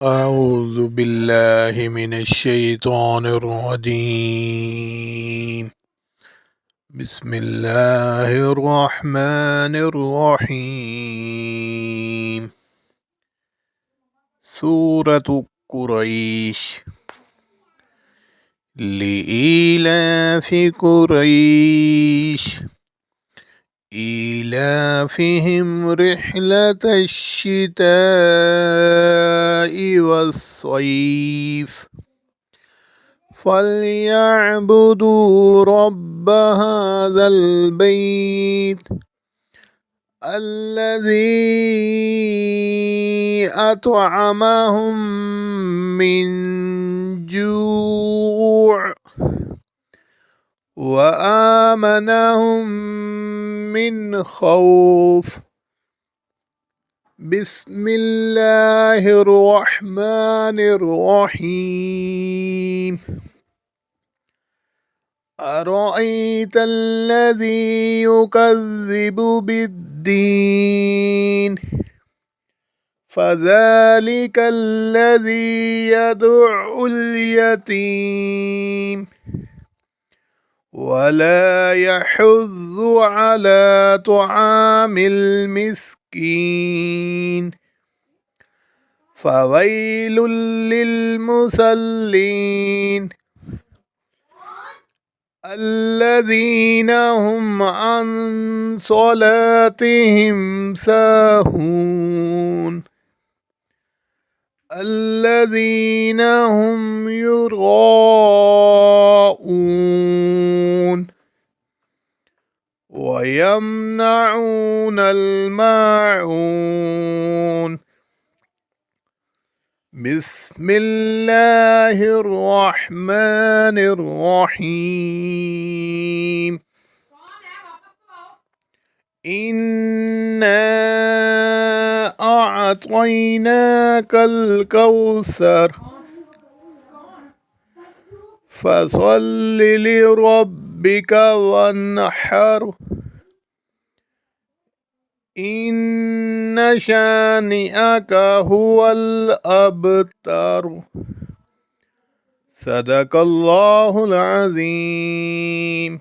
أعوذ بالله من الشيطان الرجيم. بسم الله الرحمن الرحيم. سورة قريش. لإيلاف قريش إيلافهم رحلة الشتاء والصيف فليعبدوا رب هذا البيت الذي أطعمهم من جوع وآمنهم من خوف. بسم الله الرحمن الرحيم. أرأيت الذي يكذب بالدين فذلك الذي يدع اليتيم ولا يحض على طعام المسكين فويل للمصلين الذين هم عن صلاتهم ساهون الذين هم يراءون ويمنعون الماعون. بسم الله الرحمن الرحيم. إنا أعطيناك الكوثر فصل لربك وانحر إن شانئك هو الأبتر. صدق الله العظيم.